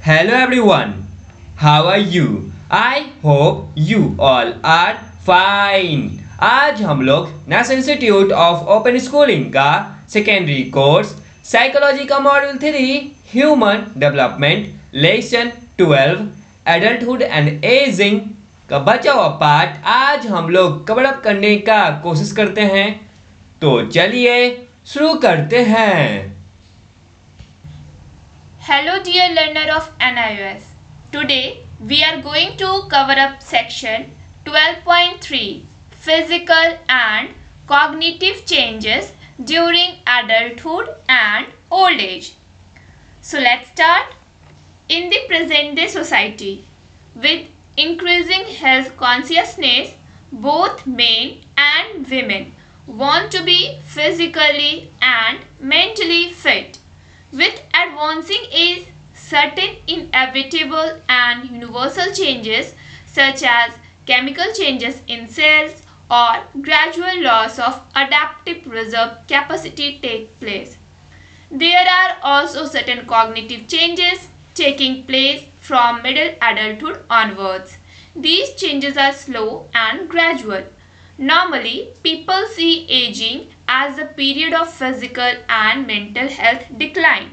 Hello everyone, how are you? I hope you all are fine. आज हम लोग national institute of open schooling का secondary course psychology का module 3 human development lesson 12 adulthood and ageing का बचा हुआ part आज हम लोग कवर अप करने का कोशिश करते हैं। तो चलिए शुरू करते हैं। Hello dear learner of NIOS. Today we are going to cover up section 12.3 Physical and Cognitive Changes during Adulthood and Old Age. So let's start. In the present day society, with increasing health consciousness, both men and women want to be physically and mentally fit. With advancing age, certain inevitable and universal changes such as chemical changes in cells or gradual loss of adaptive reserve capacity take place. There are also certain cognitive changes taking place from middle adulthood onwards. These changes are slow and gradual. Normally, people see aging as a period of physical and mental health decline.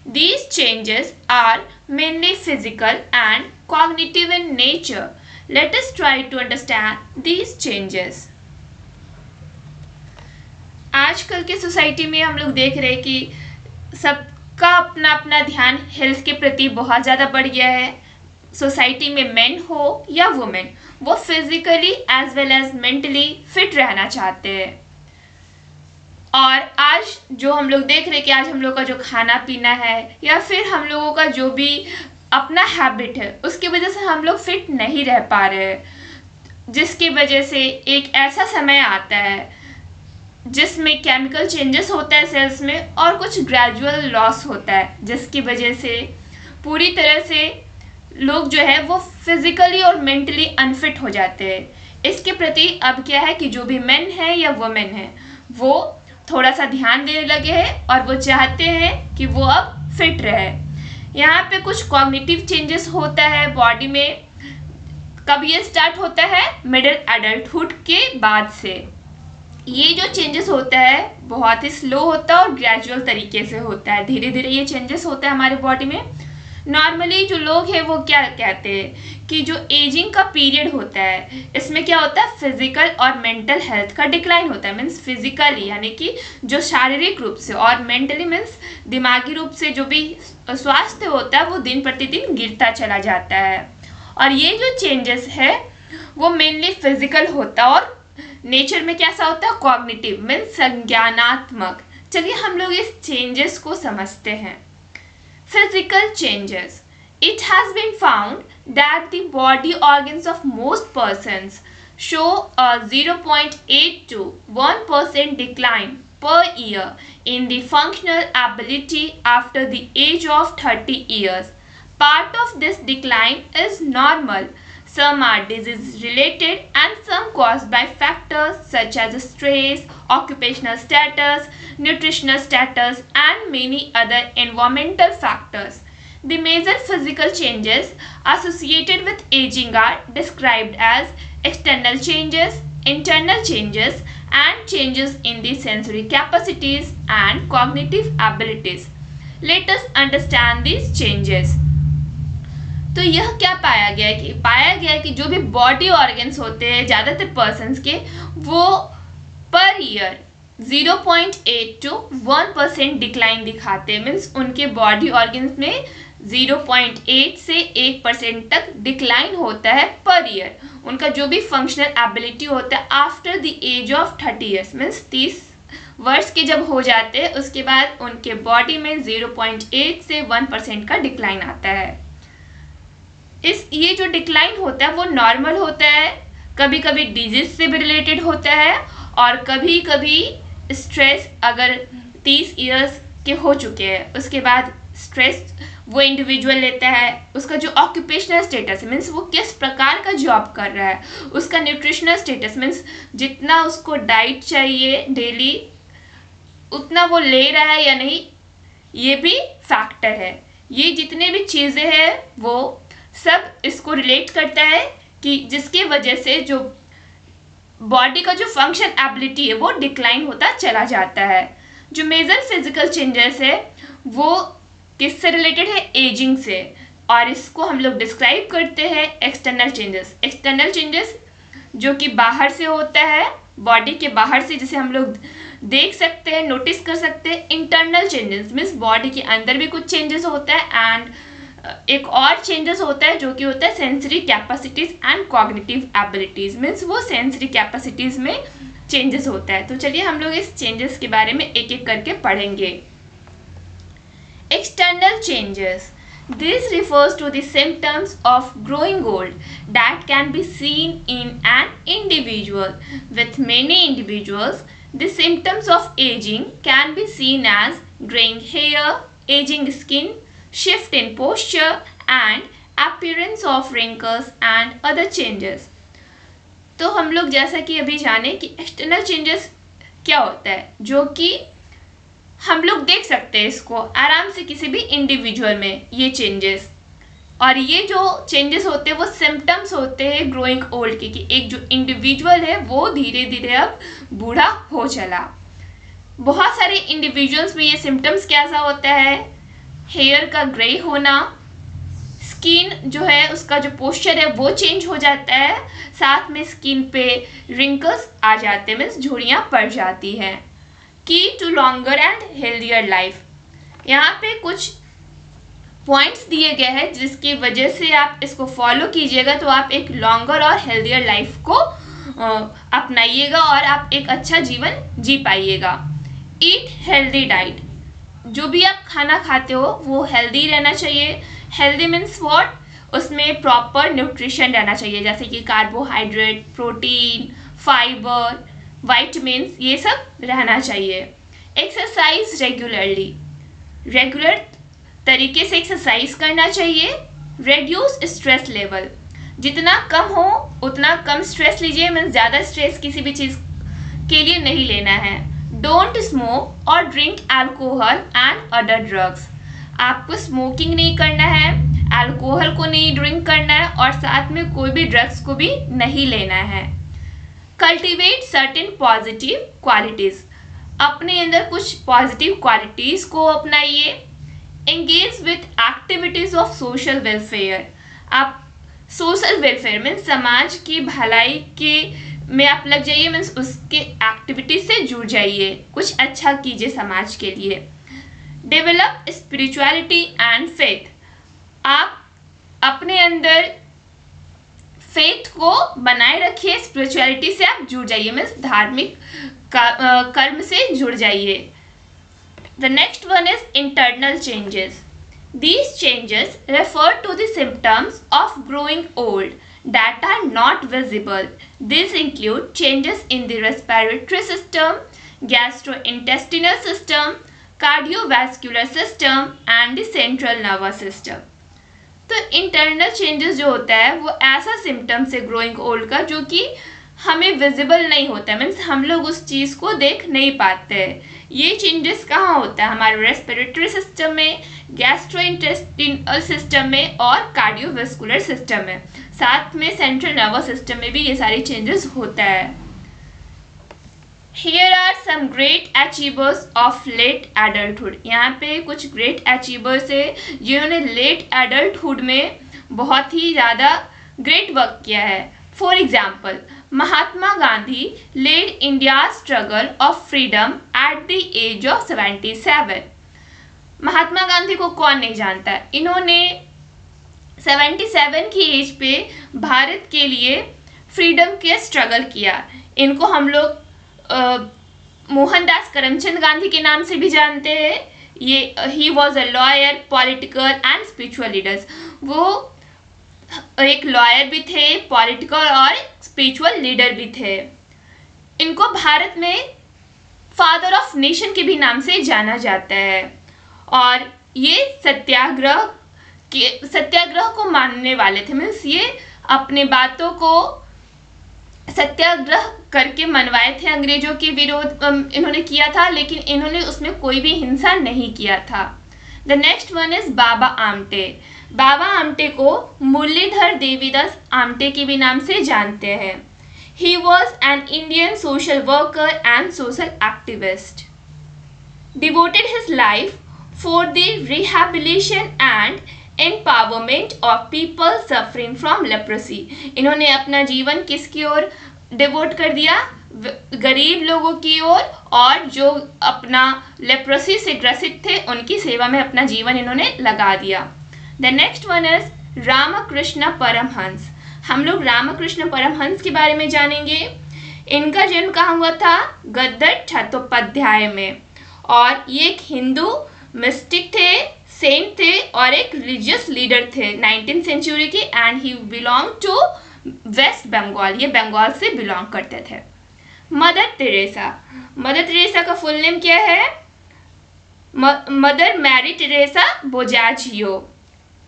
These changes are mainly physical and cognitive in nature. Let us try to understand these changes. आजकल के society में हम लोग देख रहे हैं कि सबका अपना अपना ध्यान हेल्थ के प्रति बहुत ज़्यादा बढ़ गया है। सोसाइटी में मेन हो या वुमेन, वो physically as well as mentally fit रहना चाहते हैं। और आज जो हम लोग देख रहे हैं कि आज हम लोग का जो खाना पीना है या फिर हम लोगों का जो भी अपना हैबिट है उसकी वजह से हम लोग फिट नहीं रह पा रहे हैं, जिसकी वजह से एक ऐसा समय आता है जिसमें केमिकल चेंजेस होता है सेल्स में और कुछ ग्रेजुअल लॉस होता है, जिसकी वजह से पूरी तरह से लोग जो है वो फिजिकली और मेंटली अनफिट हो जाते हैं। इसके प्रति अब क्या है कि जो भी मेन है या वुमेन है वो थोड़ा सा ध्यान देने लगे हैं और वो चाहते हैं कि वो अब फिट रहे। यहाँ पे कुछ कॉग्निटिव चेंजेस होता है बॉडी में। कब ये स्टार्ट होता है? मिडिल एडल्टहुड के बाद से। ये जो चेंजेस होता है बहुत ही स्लो होता है और ग्रेजुअल तरीके से होता है, धीरे धीरे ये चेंजेस होता है हमारे बॉडी में। नॉर्मली जो लोग हैं वो क्या कहते हैं कि जो एजिंग का पीरियड होता है इसमें क्या होता है, फिजिकल और मेंटल हेल्थ का डिक्लाइन होता है। मीन्स फिजिकली यानी कि जो शारीरिक रूप से, और मेंटली मीन्स दिमागी रूप से जो भी स्वास्थ्य होता है वो दिन प्रतिदिन गिरता चला जाता है। और ये जो चेंजेस है वो मेनली फिजिकल होता है और नेचर में कैसा होता है, कॉग्निटिव मीन्स संज्ञानात्मक। चलिए हम लोग इस चेंजेस को समझते हैं। Physical changes. It has been found that the body organs of most persons show a 0.8 to 1% decline per year in the functional ability after the age of 30 years. Part of this decline is normal. Some are disease related and some caused by factors such as stress, occupational status, nutritional status and many other environmental factors. The major physical changes associated with aging are described as external changes, internal changes and changes in the sensory capacities and cognitive abilities. Let us understand these changes. तो यह क्या पाया गया है कि जो भी body organs होते हैं ज़्यादातर पर्सन्स के वो पर ईयर 0.8 to 1% डिक्लाइन दिखाते हैं। मीन्स उनके बॉडी ऑर्गन्स में 0.8 से 1% तक डिक्लाइन होता है पर ईयर। उनका जो भी फंक्शनल एबिलिटी होता है after the age of 30 years means 30 वर्ष के जब हो जाते हैं उसके बाद उनके बॉडी में 0.8 से 1% का डिक्लाइन आता है। ये जो डिक्लाइन होता है वो नॉर्मल होता है, कभी कभी डिजीज से भी रिलेटेड होता है और कभी कभी स्ट्रेस अगर 30 इयर्स के हो चुके हैं उसके बाद स्ट्रेस वो इंडिविजुअल लेता है, उसका जो ऑक्यूपेशनल स्टेटस मीन्स वो किस प्रकार का जॉब कर रहा है, उसका न्यूट्रिशनल स्टेटस मीन्स जितना उसको डाइट चाहिए डेली उतना वो ले रहा है या नहीं, ये भी फैक्टर है। ये जितने भी चीज़ें हैं वो सब इसको रिलेट करता है कि जिसकी वजह से जो बॉडी का जो फंक्शन एबिलिटी है वो डिक्लाइन होता चला जाता है। जो मेजर फिजिकल चेंजेस है वो किससे रिलेटेड है? एजिंग से। और इसको हम लोग डिस्क्राइब करते हैं एक्सटर्नल चेंजेस। एक्सटर्नल चेंजेस जो कि बाहर से होता है, बॉडी के बाहर से, जिसे हम लोग देख सकते हैं, नोटिस कर सकते हैं। इंटरनल चेंजेस मीन्स बॉडी के अंदर भी कुछ चेंजेस होता है। एंड एक और चेंजेस होता है जो कि होता है sensory capacities and cognitive abilities, means वो सेंसरी कैपेसिटीज में चेंजेस होता है। तो चलिए हम लोग इस चेंजेस के बारे में एक एक करके पढ़ेंगे। External changes, this refers to the symptoms of growing old that can be seen in an individual. With many individuals, the symptoms of aging can be seen as graying hair, aging skin, shift in posture, and appearance of wrinkles and other changes. तो हम लोग जैसा कि अभी जाने कि external changes क्या होता है, जो कि हम लोग देख सकते हैं इसको आराम से किसी भी इंडिविजुअल में, ये चेंजेस। और ये जो चेंजेस होते हैं वो सिम्टम्स होते हैं ग्रोइंग ओल्ड के, कि एक जो इंडिविजुअल है वो धीरे धीरे अब बूढ़ा हो चला। बहुत सारे इंडिविजुअल्स में ये सिम्टम्स कैसा होता है? हेयर का ग्रे होना, स्किन जो है उसका जो पोस्चर है वो चेंज हो जाता है, साथ में स्किन पे रिंकल्स आ जाते हैं, मीन्स झुर्रियाँ पड़ जाती हैं। Key to longer and healthier life, यहाँ पे कुछ पॉइंट्स दिए गए हैं जिसकी वजह से आप इसको फॉलो कीजिएगा तो आप एक लॉन्गर और हेल्दियर लाइफ को अपनाइएगा और आप एक अच्छा जीवन जी पाइएगा। ईट हेल्दी डाइट, जो भी आप खाना खाते हो वो हेल्दी रहना चाहिए। Healthy means what? उसमें प्रॉपर न्यूट्रिशन रहना चाहिए, जैसे कि कार्बोहाइड्रेट, प्रोटीन, फाइबर, वाइटमिन्स, ये सब रहना चाहिए। एक्सरसाइज रेगुलरली, रेगुलर तरीके से एक्सरसाइज करना चाहिए। रेड्यूस स्ट्रेस लेवल, जितना कम हो उतना कम स्ट्रेस लीजिए, मीन्स ज़्यादा स्ट्रेस किसी भी चीज़ के लिए नहीं लेना है। डोंट स्मोक और drink alcohol and other drugs, आपको स्मोकिंग नहीं करना है, अल्कोहल को नहीं ड्रिंक करना है और साथ में कोई भी ड्रग्स को भी नहीं लेना है। कल्टिवेट सर्टेन पॉजिटिव क्वालिटीज, अपने अंदर कुछ पॉजिटिव क्वालिटीज को अपनाइए। Engage with activities of social welfare, आप सोशल वेलफेयर मीन्स समाज की भलाई के में आप लग जाइए, मीन्स उसके एक्टिविटीज से जुड़ जाइए, कुछ अच्छा कीजिए समाज के लिए। डेवलप स्पिरिचुअलिटी एंड फेथ, आप अपने अंदर फेथ को बनाए रखिए, स्पिरिचुअलिटी से आप जुड़ जाइए, मीन्स धार्मिक कर्म से जुड़ जाइए। The next one is internal changes. These changes refer to the symptoms of growing old that are not visible. These include changes in the respiratory system, gastrointestinal system, cardiovascular system, and the central nervous system. तो internal changes जो होता है वो ऐसा symptoms है growing old का जो कि हमें विजिबल नहीं होता है, मीन्स हम लोग उस चीज़ को देख नहीं पाते हैं। ये चेंजेस कहाँ होता है? हमारे रेस्पिरेटरी सिस्टम में, गैस्ट्रोइंटेस्टिनल सिस्टम में और कार्डियोवास्कुलर सिस्टम में, साथ में सेंट्रल नर्वस सिस्टम में भी ये सारे चेंजेस होता है। Here are some great achievers of late adulthood. यहाँ पे कुछ great achievers है जिन्होंने late adulthood में बहुत ही ज़्यादा great work किया है। For example, Mahatma Gandhi led India's struggle of freedom at the age of 77. Mahatma Gandhi को कौन नहीं जानता है? इन्होंने 77 की एज पे भारत के लिए फ्रीडम के स्ट्रगल किया। इनको हम लोग मोहनदास करमचंद गांधी के नाम से भी जानते हैं। ये he was a lawyer, political and spiritual leaders. वो एक लॉयर भी थे, पॉलिटिकल और स्पिरिचुअल लीडर भी थे। इनको भारत में फादर ऑफ नेशन के भी नाम से जाना जाता है और ये सत्याग्रह को मानने वाले थे, मीन्स ये अपने बातों को सत्याग्रह करके मनवाए थे। अंग्रेजों के विरोध इन्होंने किया था, लेकिन इन्होंने उसमें कोई भी हिंसा नहीं किया था। The next one is Baba Amte. Baba Amte को मुरलीधर देवीदास आमटे के भी नाम से जानते हैं। He was an Indian social worker and social activist, devoted his life for the rehabilitation and empowerment of people suffering from leprosy। इन्होंने अपना जीवन किसकी ओर डिवोट कर दिया? गरीब लोगों की ओर, और जो अपना लेप्रोसी से ग्रसित थे उनकी सेवा में अपना जीवन इन्होंने लगा दिया। The next one is Ramakrishna Paramahamsa. हम लोग रामकृष्ण परमहंस के बारे में जानेंगे। इनका जन्म कहाँ हुआ था? गद्दर चट्टोपाध्याय में, और ये एक हिंदू मिस्टिक थे, सेंट थे और एक रिलीजियस लीडर थे 19th सेंचुरी के, एंड ही बिलोंग टू वेस्ट बंगाल। ये बंगाल से बिलोंग करते थे। Mother Teresa. मदर टेरेसा का फुल नेम क्या है? Mother Mary Teresa Bojaxhiu.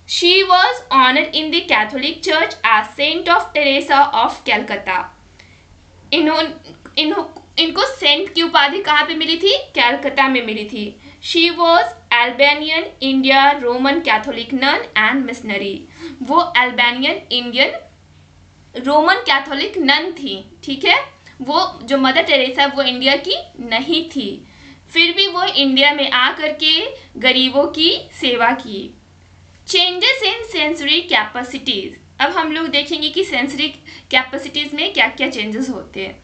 She was honoured in the Catholic church as saint of Teresa of Calcutta. इनको सेंट की उपाधि कहाँ पे मिली थी? कैलकाता में मिली थी। She was Albanian India Roman Catholic nun and missionary. वो Albanian Indian Roman Catholic nun थी, ठीक है। वो जो मदर टेरेसा वो इंडिया की नहीं थी, फिर भी वो इंडिया में आकर के गरीबों की सेवा की। Changes in sensory capacities. अब हम लोग देखेंगे कि सेंसरी कैपेसिटीज में क्या क्या चेंजेस होते हैं।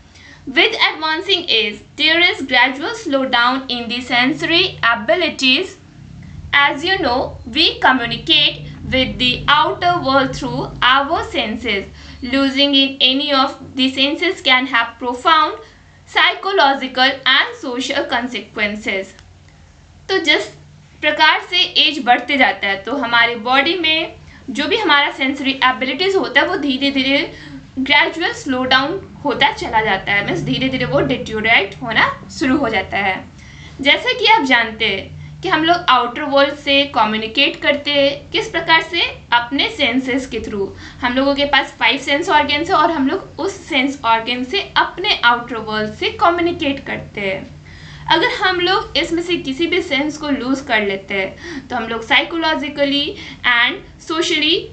With advancing age, there is gradual slowdown in the sensory abilities. As you know, we communicate with the outer world through our senses. Losing in any of the senses can have profound psychological and social consequences. तो जिस प्रकार से as बढ़ते जाता है तो हमारे body में जो भी हमारा सेंसरी एबिलिटीज होता है वो धीरे धीरे ग्रेजुअल स्लो डाउन होता चला जाता है, मीन्स धीरे धीरे वो डिट्यूरेट होना शुरू हो जाता है। जैसे कि आप जानते हैं कि हम लोग आउटर वर्ल्ड से कम्युनिकेट करते हैं किस प्रकार से? अपने सेंसेस के थ्रू। हम लोगों के पास 5 सेंस ऑर्गन्स है और हम लोग उस सेंस ऑर्गन से अपने आउटर वर्ल्ड से कम्युनिकेट करते हैं। अगर हम लोग इसमें से किसी भी सेंस को लूज कर लेते हैं तो हम लोग साइकोलॉजिकली एंड सोशली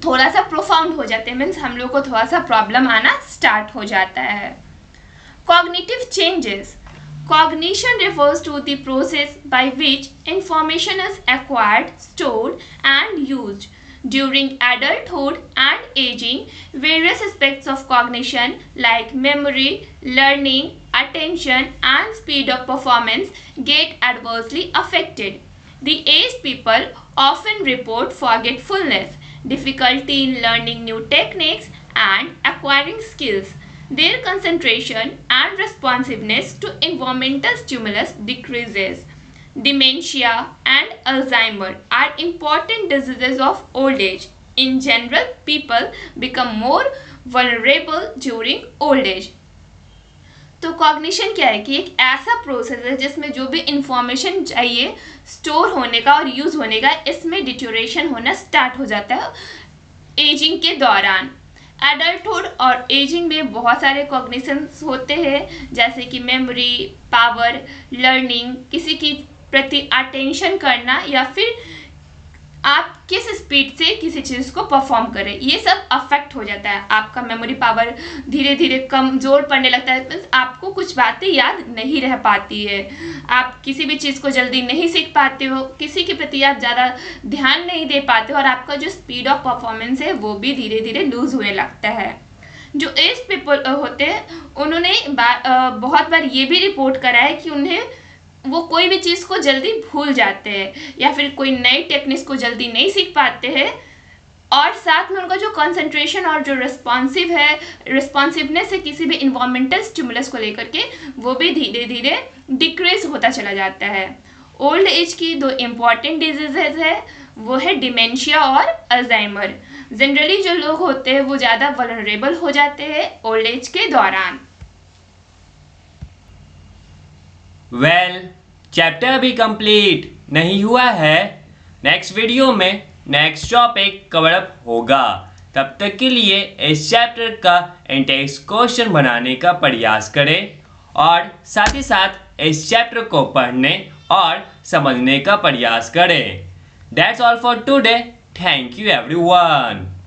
थोड़ा सा प्रोफाउंड हो जाते हैं, मीन्स हम लोग को थोड़ा सा प्रॉब्लम आना स्टार्ट हो जाता है। Cognitive changes. Cognition refers to the process by which information is acquired, stored and used. During adulthood and aging, various aspects of cognition like memory, learning, attention and speed of performance get adversely affected. The aged people often report forgetfulness, difficulty in learning new techniques and acquiring skills. Their concentration and responsiveness to environmental stimulus decreases. Dementia and Alzheimer are important diseases of old age. In general, people become more vulnerable during old age. तो cognition क्या है कि एक ऐसा process है जिसमें जो भी इंफॉर्मेशन चाहिए स्टोर होने का और यूज होने का, इसमें डिट्यूरेशन होना स्टार्ट हो जाता है एजिंग के दौरान। एडल्टहुड और एजिंग में बहुत सारे कॉग्निशंस होते हैं, जैसे कि मेमोरी पावर, लर्निंग, किसी की प्रति अटेंशन करना, या फिर आप किस स्पीड से किसी चीज़ को परफॉर्म करें, ये सब अफेक्ट हो जाता है। आपका मेमोरी पावर धीरे धीरे कमजोर पड़ने लगता है, आपको कुछ बातें याद नहीं रह पाती है, आप किसी भी चीज़ को जल्दी नहीं सीख पाते हो, किसी के प्रति आप ज़्यादा ध्यान नहीं दे पाते हो, और आपका जो स्पीड ऑफ परफॉर्मेंस है वो भी धीरे धीरे लूज होने लगता है। जो एज पीपल होते हैं उन्होंने बहुत बार ये भी रिपोर्ट करा है कि उन्हें वो कोई भी चीज़ को जल्दी भूल जाते हैं या फिर कोई नई टेक्निक्स को जल्दी नहीं सीख पाते हैं, और साथ में उनका जो कंसंट्रेशन और जो रिस्पॉन्सिवनेस है किसी भी इन्वायरमेंटल स्टिमुलस को लेकर के, वो भी धीरे धीरे डिक्रीज होता चला जाता है। ओल्ड एज की 2 इम्पॉर्टेंट डिजीजेज है, वो है डिमेंशिया और अल्जाइमर। जनरली जो लोग होते हैं वो ज़्यादा वल्नरेबल हो जाते हैं ओल्ड एज के दौरान। चैप्टर अभी कंप्लीट नहीं हुआ है, नेक्स्ट वीडियो में नेक्स्ट टॉपिक कवर अप होगा। तब तक के लिए इस चैप्टर का इंटेक्स्ट क्वेश्चन बनाने का प्रयास करें और साथ ही साथ इस चैप्टर को पढ़ने और समझने का प्रयास करें। That's all for today. Thank you everyone.